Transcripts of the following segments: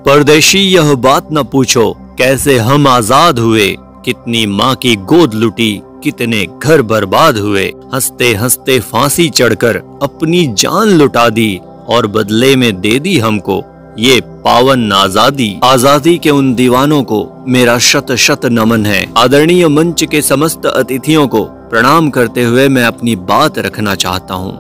परदेशी यह बात न पूछो कैसे हम आजाद हुए, कितनी माँ की गोद लुटी, कितने घर बर्बाद हुए। हंसते हंसते फांसी चढ़कर अपनी जान लुटा दी और बदले में दे दी हमको ये पावन आजादी। आजादी के उन दीवानों को मेरा शत शत नमन है। आदरणीय मंच के समस्त अतिथियों को प्रणाम करते हुए मैं अपनी बात रखना चाहता हूँ।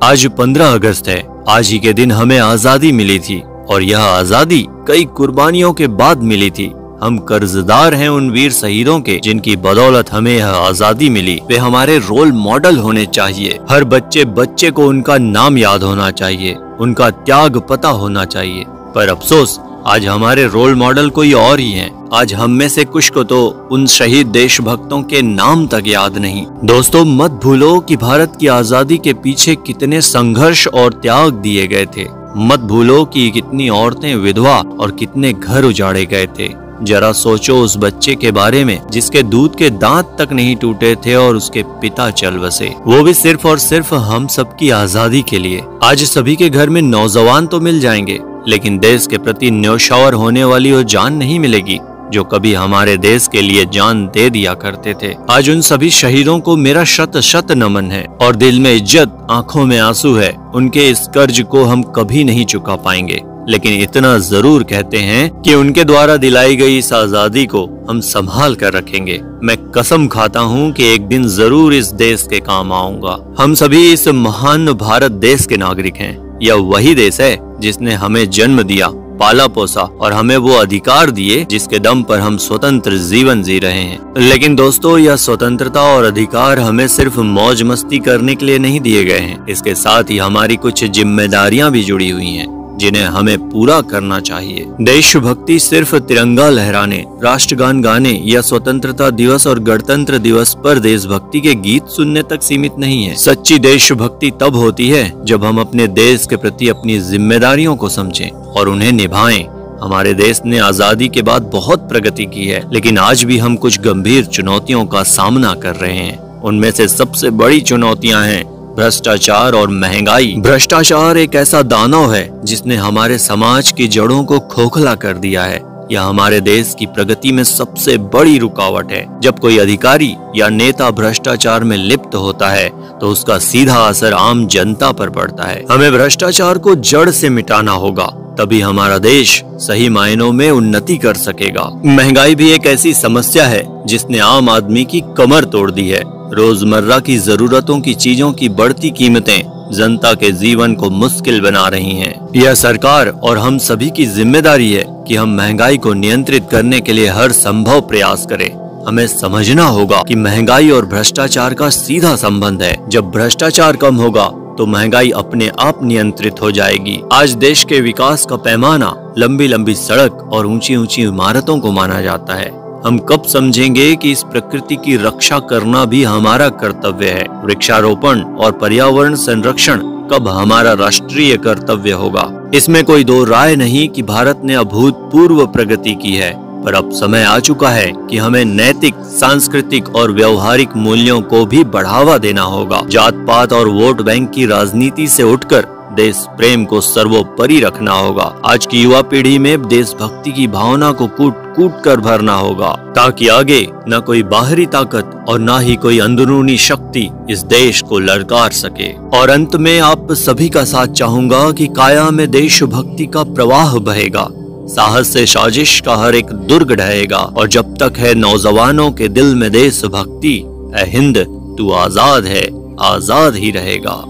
आज 15 अगस्त है। आज ही के दिन हमें आजादी मिली थी और यह आजादी कई कुर्बानियों के बाद मिली थी। हम कर्जदार हैं उन वीर शहीदों के जिनकी बदौलत हमें यह आजादी मिली। वे हमारे रोल मॉडल होने चाहिए। हर बच्चे को उनका नाम याद होना चाहिए, उनका त्याग पता होना चाहिए। पर अफसोस आज हमारे रोल मॉडल कोई और ही हैं। आज हम में से कुछ को तो उन शहीद देशभक्तों के नाम तक याद नहीं। दोस्तों, मत भूलो कि भारत की आजादी के पीछे कितने संघर्ष और त्याग दिए गए थे। मत भूलो कि कितनी औरतें विधवा और कितने घर उजाड़े गए थे। जरा सोचो उस बच्चे के बारे में जिसके दूध के दांत तक नहीं टूटे थे और उसके पिता चल बसे, वो भी सिर्फ और सिर्फ हम सबकी आजादी के लिए। आज सभी के घर में नौजवान तो मिल जाएंगे, लेकिन देश के प्रति न्योछावर होने वाली वो जान नहीं मिलेगी जो कभी हमारे देश के लिए जान दे दिया करते थे। आज उन सभी शहीदों को मेरा शत शत नमन है और दिल में इज्जत, आंखों में आंसू है। उनके इस कर्ज को हम कभी नहीं चुका पाएंगे, लेकिन इतना जरूर कहते हैं कि उनके द्वारा दिलाई गई इस आजादी को हम संभाल कर रखेंगे। मैं कसम खाता हूँ कि एक दिन जरूर इस देश के काम आऊंगा। हम सभी इस महान भारत देश के नागरिक हैं। यह वही देश है जिसने हमें जन्म दिया, पाला पोसा और हमें वो अधिकार दिए जिसके दम पर हम स्वतंत्र जीवन जी रहे हैं। लेकिन दोस्तों, यह स्वतंत्रता और अधिकार हमें सिर्फ मौज मस्ती करने के लिए नहीं दिए गए हैं। इसके साथ ही हमारी कुछ जिम्मेदारियां भी जुड़ी हुई हैं जिन्हें हमें पूरा करना चाहिए। देशभक्ति सिर्फ तिरंगा लहराने, राष्ट्रगान गाने या स्वतंत्रता दिवस और गणतंत्र दिवस पर देशभक्ति के गीत सुनने तक सीमित नहीं है। सच्ची देशभक्ति तब होती है जब हम अपने देश के प्रति अपनी जिम्मेदारियों को समझें और उन्हें निभाएं। हमारे देश ने आजादी के बाद बहुत प्रगति की है, लेकिन आज भी हम कुछ गंभीर चुनौतियों का सामना कर रहे हैं। उनमें से सबसे बड़ी चुनौतियां हैं भ्रष्टाचार और महंगाई। भ्रष्टाचार एक ऐसा दानव है जिसने हमारे समाज की जड़ों को खोखला कर दिया है। यह हमारे देश की प्रगति में सबसे बड़ी रुकावट है। जब कोई अधिकारी या नेता भ्रष्टाचार में लिप्त होता है तो उसका सीधा असर आम जनता पर पड़ता है। हमें भ्रष्टाचार को जड़ से मिटाना होगा, तभी हमारा देश सही मायनों में उन्नति कर सकेगा। महंगाई भी एक ऐसी समस्या है जिसने आम आदमी की कमर तोड़ दी है। रोजमर्रा की जरूरतों की चीजों की बढ़ती कीमतें जनता के जीवन को मुश्किल बना रही हैं। यह सरकार और हम सभी की जिम्मेदारी है कि हम महंगाई को नियंत्रित करने के लिए हर संभव प्रयास करें। हमें समझना होगा कि महंगाई और भ्रष्टाचार का सीधा संबंध है। जब भ्रष्टाचार कम होगा तो महंगाई अपने आप नियंत्रित हो जाएगी। आज देश के विकास का पैमाना लंबी लंबी सड़क और ऊंची ऊंची इमारतों को माना जाता है। हम कब समझेंगे कि इस प्रकृति की रक्षा करना भी हमारा कर्तव्य है? वृक्षारोपण और पर्यावरण संरक्षण कब हमारा राष्ट्रीय कर्तव्य होगा? इसमें कोई दो राय नहीं कि भारत ने अभूतपूर्व प्रगति की है, पर अब समय आ चुका है कि हमें नैतिक, सांस्कृतिक और व्यवहारिक मूल्यों को भी बढ़ावा देना होगा। जात पात और वोट बैंक की राजनीति से उठकर देश प्रेम को सर्वोपरि रखना होगा। आज की युवा पीढ़ी में देशभक्ति की भावना को कूट कूट कर भरना होगा, ताकि आगे न कोई बाहरी ताकत और न ही कोई अंदरूनी शक्ति इस देश को ललकार सके। और अंत में आप सभी का साथ चाहूंगा कि काया में देशभक्ति का प्रवाह बहेगा, साहस से साजिश का हर एक दुर्ग ढहेगा, और जब तक है नौजवानों के दिल में देशभक्ति, ए हिंद तू आजाद है, आजाद ही रहेगा।